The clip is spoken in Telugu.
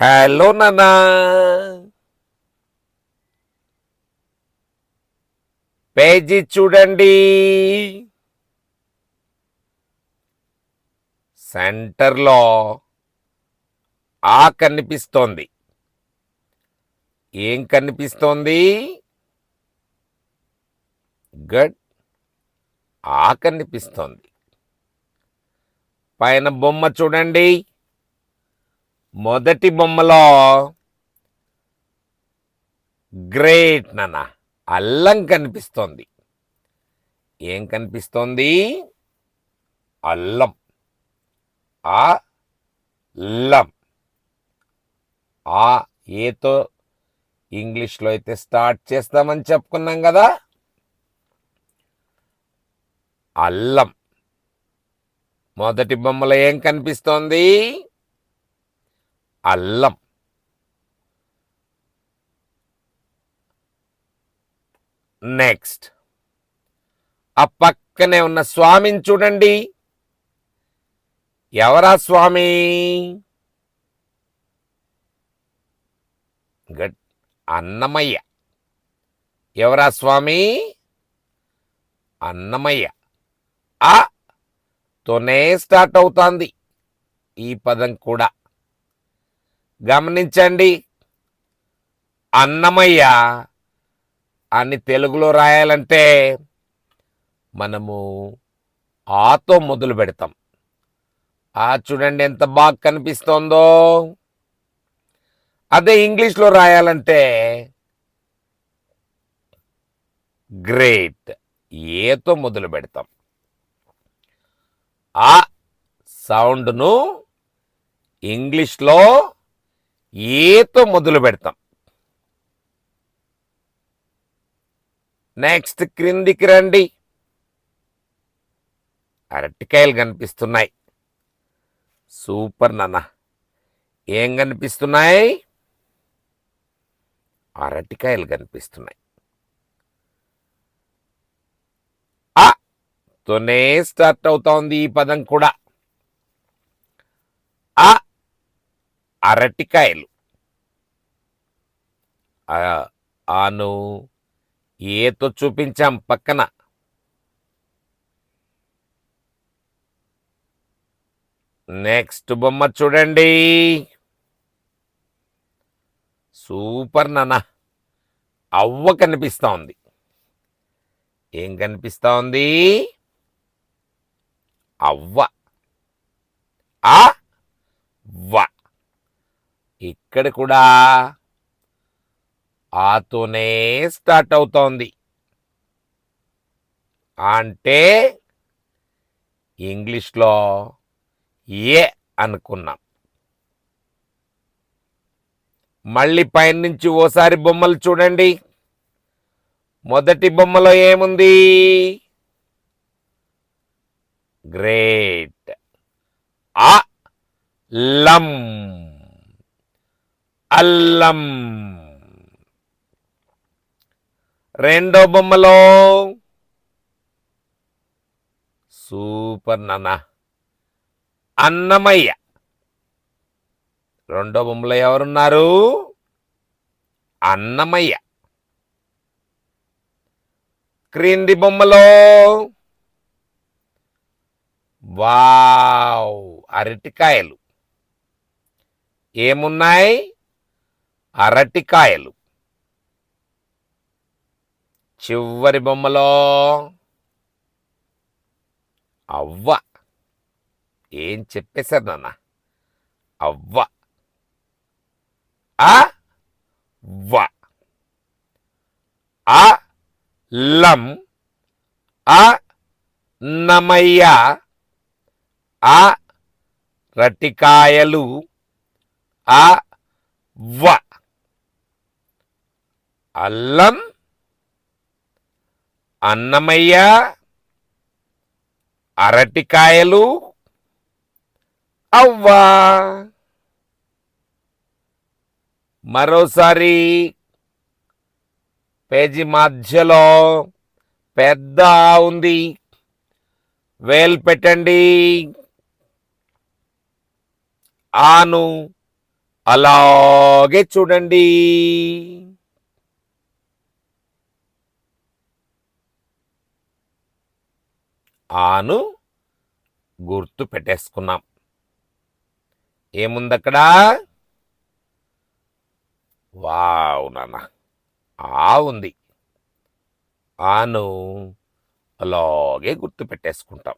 హలో నాన్న. పేజీ చూడండి. సెంటర్లో ఆ కనిపిస్తోంది. ఏం కనిపిస్తోంది? గుడ్. ఆ కనిపిస్తోంది. పైన బొమ్మ చూడండి. మొదటి బొమ్మలో గ్రేట్ నాన్న అల్లం కనిపిస్తోంది. ఏం కనిపిస్తోంది? అల్లం. అల్లం. ఆ ఏతో ఇంగ్లీష్లో అయితే స్టార్ట్ చేస్తామని చెప్పుకున్నాం కదా. అల్లం. మొదటి బొమ్మలో ఏం కనిపిస్తోంది? అల్లం. నెక్స్ట్ ఆ పక్కనే ఉన్న స్వామిని చూడండి. ఎవరా స్వామి? గుడ్. అన్నమయ్య. ఎవరా స్వామి? అన్నమయ్య. ఆ తోనే స్టార్ట్ అవుతోంది ఈ పదం కూడా. గమనించండి. అన్నమయ్య అని తెలుగులో రాయాలంటే మనము ఆతో మొదలు పెడతాం. ఆ చూడండి ఎంత బాగా కనిపిస్తోందో. అదే ఇంగ్లీష్లో రాయాలంటే గ్రేట్ ఏతో మొదలు పెడతాం. ఆ సౌండ్ను ఇంగ్లీష్లో ఏతో మొదలు పెడతాం. నెక్స్ట్ క్రిందికి రండి. అరటికాయలు కనిపిస్తున్నాయి. సూపర్ నాన్న. ఏం కనిపిస్తున్నాయి? అరటికాయలు కనిపిస్తున్నాయి. ఆ తోనే స్టార్ట్ అవుతోంది ఈ పదం కూడా. ఆ అరటికాయలు. ఆను ఏతో చూపించాం పక్కన. నెక్స్ట్ బొమ్మ చూడండి. సూపర్ నాన్న. అవ్వ కనిపిస్తా ఉంది. ఏం కనిపిస్తా ఉంది? అవ్వ. అవ్వ. ఇక్కడ కూడా ఆతోనే స్టార్ట్ అవుతోంది. అంటే ఇంగ్లీష్లో ఏ అనుకున్నాం. మళ్ళీ పైనుంచి ఓసారి బొమ్మలు చూడండి. మొదటి బొమ్మలో ఏముంది? గ్రేట్. అల్లం. అల్లం. రెండో బొమ్మలో సూపర్ నాన్న అన్నమయ్య. రెండో బొమ్మలో ఎవరున్నారు? అన్నమయ్య. క్రింది బొమ్మలో వావ్ అరటికాయలు. ఏమున్నాయి? అరటికాయలు. చివరి బొమ్మలో అవ్వ. ఏం చెప్పేశారు నాన్న? అవ్వ. అవ్వ. అల్లం. అన్నమయ్య. అరటికాయలు. అవ్వ. అల్లం. అన్నమయ్య. అరటికాయలు. అవ్వ. మరోసారి పేజీ మధ్యలో పెద్ద ఉంది. వేలు పెట్టండి. ఆను అలాగే చూడండి. ఆను గుర్తు పెట్టేసుకున్నాం. ఏముందక్కడ? వావ్ నాన్న, ఆ ఉంది. ఆను అలాగే గుర్తు పెట్టేసుకుంటాం.